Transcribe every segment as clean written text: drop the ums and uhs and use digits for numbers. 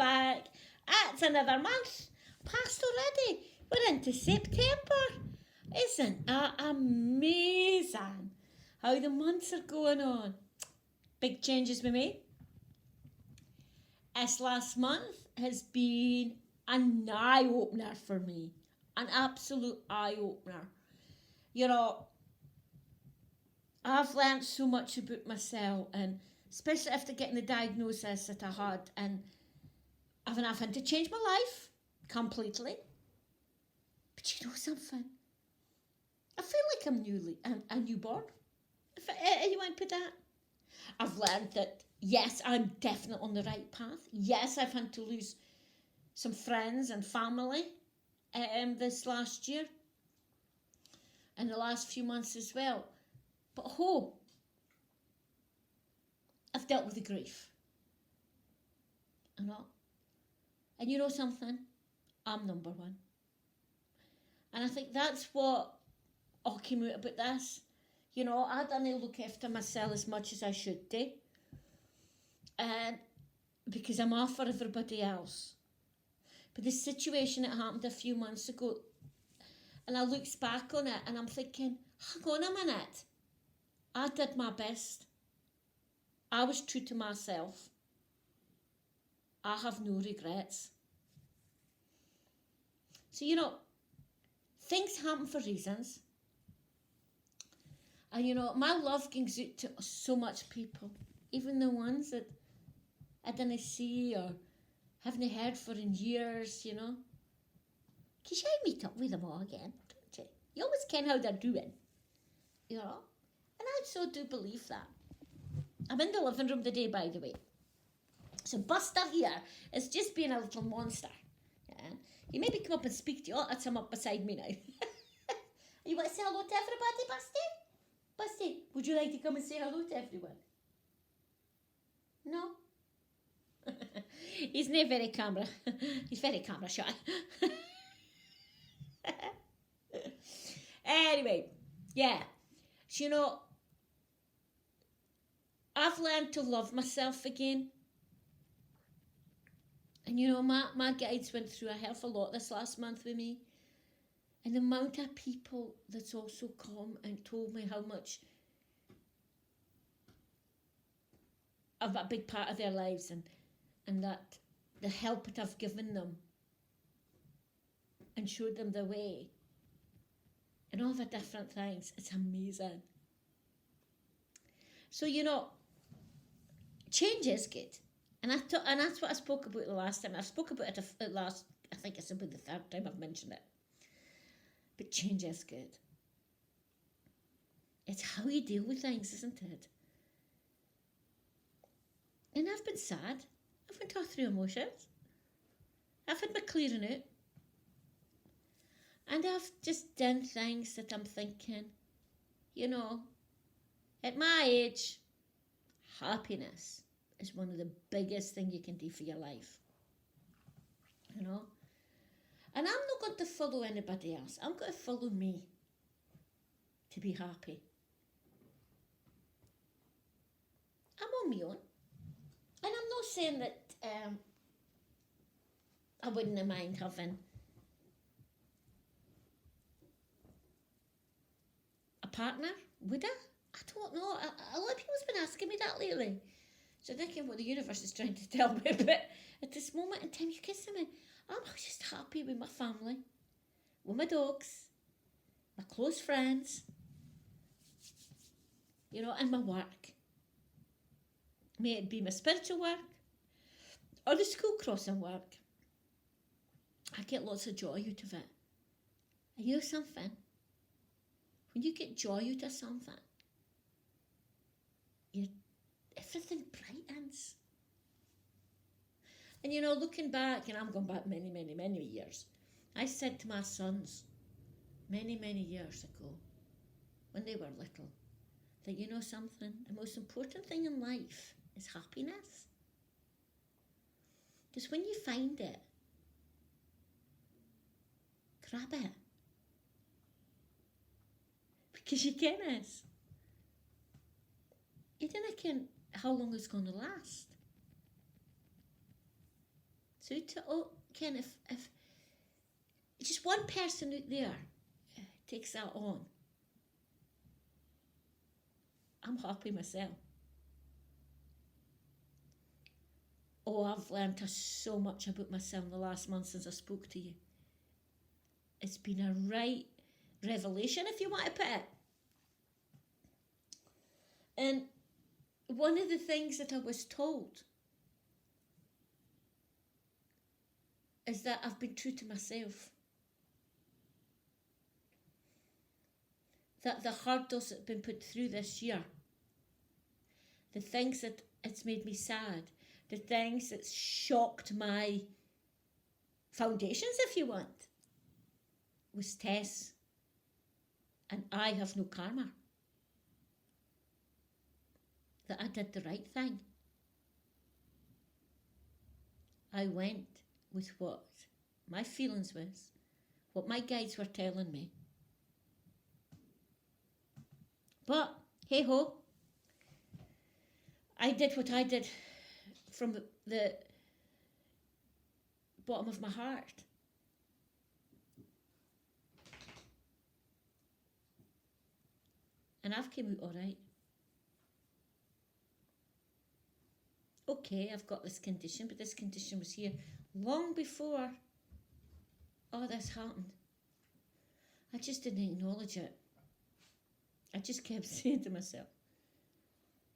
back. It's another month. Past already. We're into September. Isn't that amazing how the months are going on? Big changes we made. This last month has been an eye-opener for me. An absolute eye-opener. You know, I've learned so much about myself, and especially after getting the diagnosis that I had, and I've had to change my life completely. But you know something? I feel like I'm a newborn. If you want to put that. I've learned that, yes, I'm definitely on the right path. Yes, I've had to lose some friends and family this last year. And the last few months as well. But I've dealt with the grief. You know? And you know something? I'm number one. And I think that's what all came out about this. You know, I didn't look after myself as much as I should do. And because I'm off for everybody else. But the situation that happened a few months ago, and I look back on it and I'm thinking, hang on a minute. I did my best. I was true to myself. I have no regrets. So, you know, things happen for reasons. And, you know, my love goes out to so much people. Even the ones that I didn't see or haven't heard for in years, you know. Because you meet up with them all again, don't you? You always ken how they're doing, you know. And I so do believe that. I'm in the living room today, by the way. So Buster here is just being a little monster. Yeah? You maybe come up and speak to you. Oh, that's him up beside me now. You want to say hello to everybody, Busty? Busty, would you like to come and say hello to everyone? No? He's not very camera. He's very camera shy. Anyway, yeah. So, you know, I've learned to love myself again. And, you know, my guides went through a hell of a lot this last month with me. And the amount of people that's also come and told me how much of a big part of their lives and that the help that I've given them and showed them the way and all the different things, it's amazing. So, you know, change is good. And that's what I spoke about the last time. I spoke about it at last, I think it's about the third time I've mentioned it. But change is good. It's how you deal with things, isn't it? And I've been sad. I've been going through emotions. I've had my clearing out. And I've just done things that I'm thinking, you know, at my age, happiness is one of the biggest things you can do for your life. You know? And I'm not going to follow anybody else. I'm going to follow me to be happy. I'm on my own. And I'm not saying that I wouldn't mind having a partner. Would I? I don't know. A lot of people's been asking me that lately. So thinking what the universe is trying to tell me. But at this moment in time, you kissing me, I'm just happy with my family, with my dogs, my close friends, you know, and my work. May it be my spiritual work or the school crossing work. I get lots of joy out of it. And you know something? When you get joy out of something, everything brightens. And you know, looking back, and I'm going back many, many, many years, I said to my sons many, many years ago, when they were little, that you know something? The most important thing in life is happiness. Because when you find it, grab it. Because you can is. You don't know how long it's going to last. through to, Ken, if just one person out there takes that on, I'm happy myself. Oh, I've learned so much about myself in the last month since I spoke to you. It's been a right revelation, if you want to put it. And one of the things that I was told is that I've been true to myself. That the hurdles that have been put through this year, the things that it's made me sad, the things that shocked my foundations, if you want, was tests. And I have no karma. That I did the right thing. I went with what my feelings was, what my guides were telling me. But, hey ho, I did what I did from the bottom of my heart. And I've came out all right. Okay, I've got this condition, but this condition was here long before all this happened. I just didn't acknowledge it. I just kept saying to myself,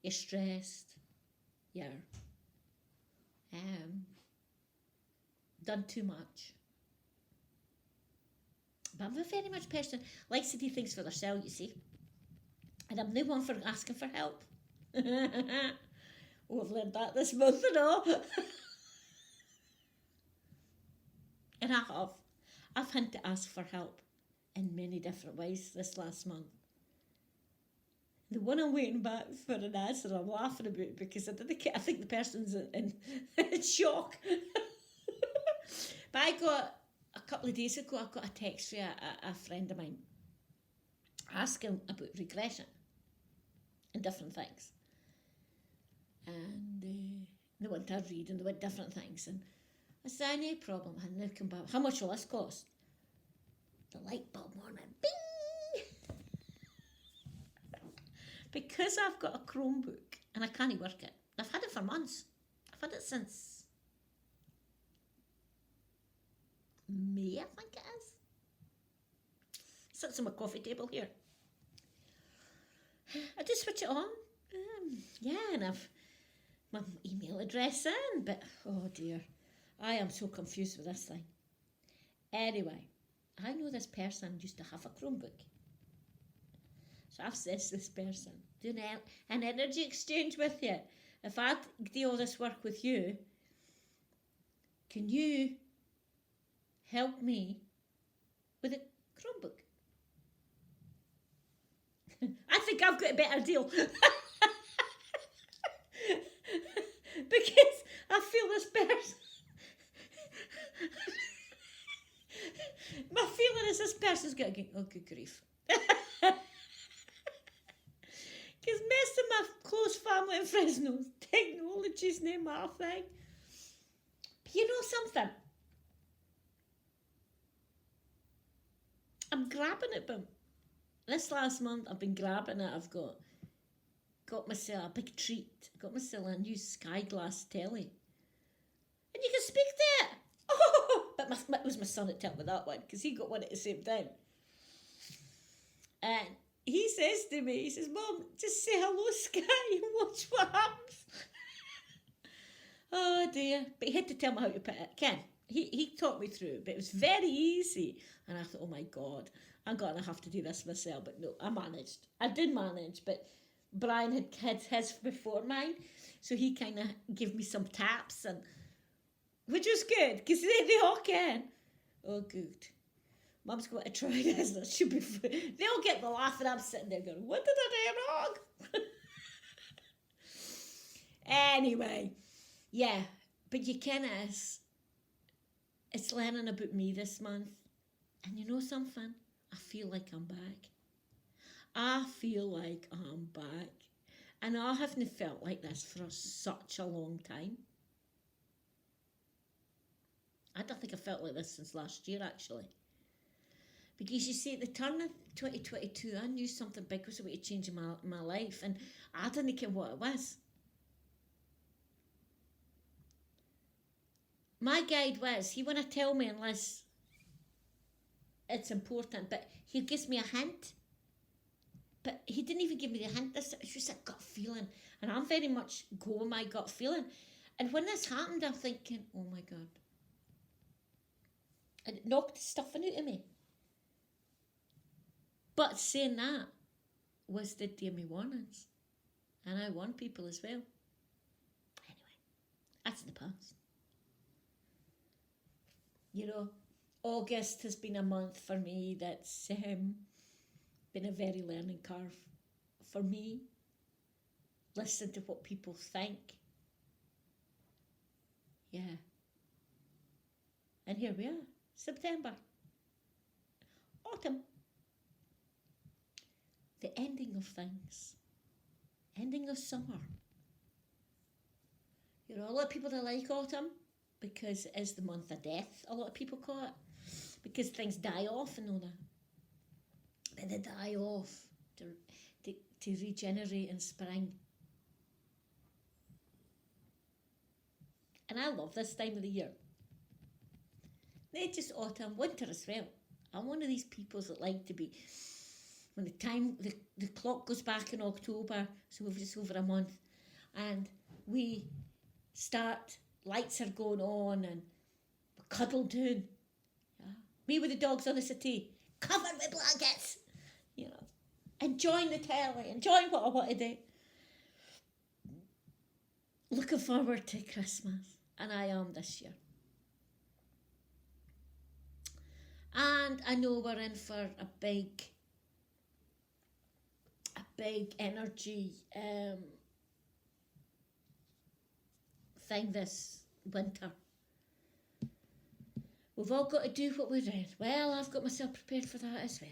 you're stressed, you're done too much. But I'm a very much person likes to do things for themselves, you see. And I'm no one for asking for help. Oh, I've learned that this month and all. And I have. I've had to ask for help in many different ways this last month. The one I'm waiting back for an answer I'm laughing about because I think the person's in shock. But I got, a couple of days ago, I got a text from a friend of mine asking about regression and different things. And they want to read and they want different things. And I said, no problem. And they come back, how much will this cost? The light bulb morning, bing! Because I've got a Chromebook and I can't work it. I've had it for months. I've had it since May, I think it is. It sits on my coffee table here. I just switch it on. And I've my email address in, but oh dear, I am so confused with this thing. Anyway, I know this person used to have a Chromebook. So I've said to this person, doing an energy exchange with you. If I do all this work with you, can you help me with a Chromebook? I think I've got a better deal. Because I feel this person. My feeling is this person's going to go, oh, good grief. Because most of my close family and friends know technology's not my thing. But you know something? I'm grabbing at them. This last month I've been grabbing it. I've got myself a big treat. Got myself a new Skyglass telly. And you can speak to it. Oh, but it was my son that told me that one because he got one at the same time. And he says to me, he says, Mum, just say hello, Sky, and watch what happens. Oh dear. But he had to tell me how to put it. Ken, he taught me through it, but it was very easy. And I thought, oh my God, I'm going to have to do this myself. But no, I managed. I did manage, but Brian had his before mine, so he kind of gave me some taps, and which was good, because they all can. Oh, good. Mum's going to try this. That should be fun. They all get the laugh, and I'm sitting there going, what did I do wrong? Anyway, yeah, but you can it's learning about me this month. And you know something? I feel like I'm back. I feel like I'm back. And I haven't felt like this for such a long time. I don't think I felt like this since last year, actually. Because you see, at the turn of 2022, I knew something big was about to change in my life, and I didn't care what it was. My guide was, he wouldn't tell me unless it's important, but he gives me a hint. But he didn't even give me the hint. This it's just a gut feeling, and I'm very much go with my gut feeling. And when this happened, I'm thinking, oh my God. And it knocked stuffing out of me. But saying that was did give me warnings. And I warned people as well. Anyway, that's in the past. You know, August has been a month for me that's been a very learning curve for me. Listen to what people think. Yeah. And here we are, September. Autumn. The ending of things. Ending of summer. You know, a lot of people don't like autumn because it is the month of death, a lot of people call it. Because things die off and all that. But they die off to regenerate in spring. And I love this time of the year. Not just autumn, winter as well. I'm one of these people that like to be, when the clock goes back in October, so we've just over a month, and we start, lights are going on, and we cuddle down. Yeah. Me with the dogs on the settee, covered with blankets, you know, enjoying the telly, enjoying what I want to do. Looking forward to Christmas, and I am this year. And I know we're in for a big energy thing this winter. We've all got to do what we're in. Well, I've got myself prepared for that as well.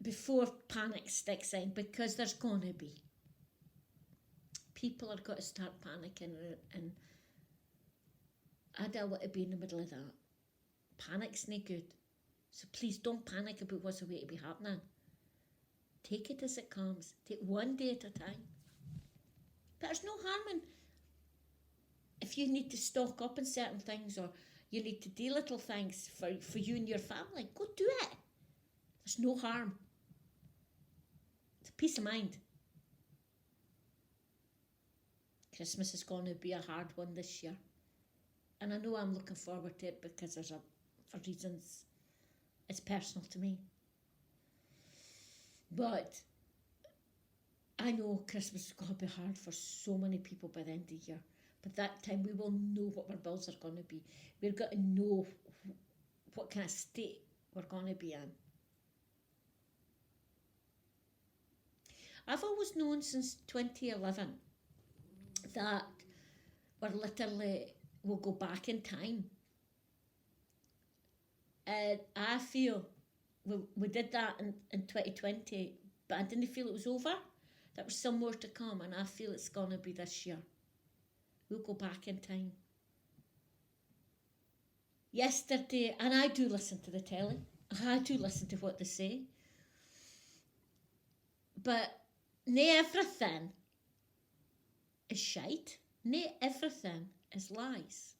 Before panic sticks in, because there's going to be. People are going to start panicking, and I don't want to be in the middle of that. Panic's no good. So please don't panic about what's away to be happening. Take it as it comes. Take one day at a time. But there's no harm in, if you need to stock up on certain things, or you need to do little things for you and your family, go do it. There's no harm. It's a peace of mind. Christmas is going to be a hard one this year. And I know I'm looking forward to it because for reasons it's personal to me. But I know Christmas is going to be hard for so many people by the end of the year. But that time we will know what our bills are going to be. We're going to know what kind of state we're going to be in. I've always known since 2011 that we'll go back in time. And I feel we did that in 2020, but I didn't feel it was over. There was some more to come, and I feel it's going to be this year. We'll go back in time. Yesterday, and I do listen to the telly. I do listen to what they say. But not everything is shite. Not everything is lies.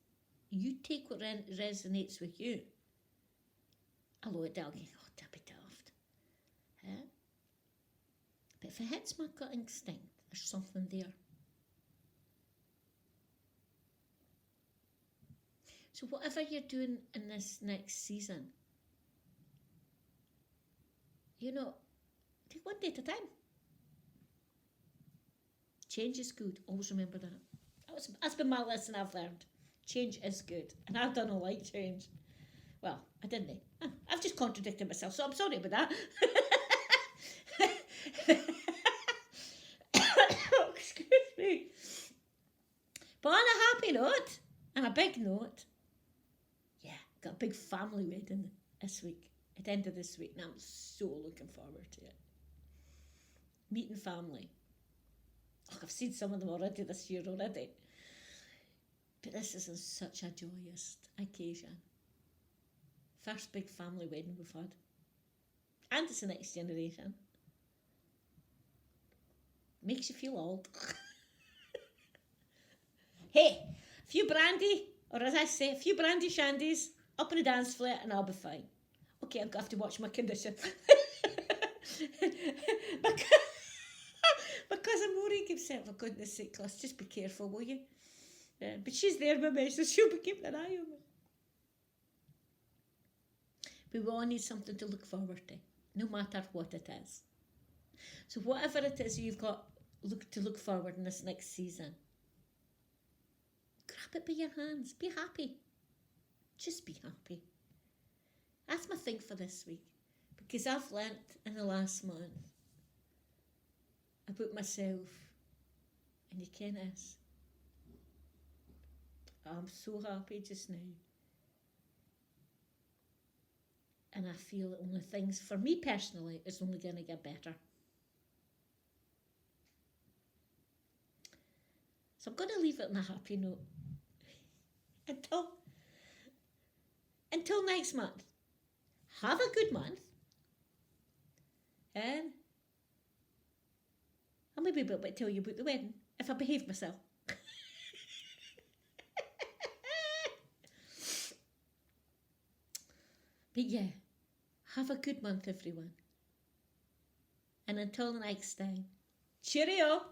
You take what resonates with you. Although it will go, oh, that'd be daft. Yeah? But if it hits my gut instinct, there's something there. So whatever you're doing in this next season, you know, take one day at a time. Change is good. Always remember that. That's been my lesson I've learned. Change is good. And I don't like change. Well, I didn't. I've just contradicted myself, so I'm sorry about that. Excuse me. But on a happy note, and a big note, yeah, got a big family wedding this week, at the end of this week, and I'm so looking forward to it. Meeting family. Oh, I've seen some of them already this year already. But this is such a joyous occasion. First big family wedding we've had. And it's the next generation. Makes you feel old. Hey, a few brandy, or as I say, a few brandy shandies up on the dance floor and I'll be fine. Okay, I'm going to have to watch my condition. because Amori keeps saying, for goodness sake, class, just be careful, will you? But she's there with me, so she'll be keeping an eye on me. But we all need something to look forward to, no matter what it is. So whatever it is you've got to look forward in this next season, grab it by your hands. Be happy. Just be happy. That's my thing for this week. Because I've learnt in the last month about myself. And you ken this. I'm so happy just now. And I feel that only things, for me personally, is only going to get better. So I'm going to leave it on a happy note. Until next month. Have a good month. And I'll maybe be able to tell you about the wedding if I behave myself. But yeah, have a good month, everyone. And until the next time, cheerio!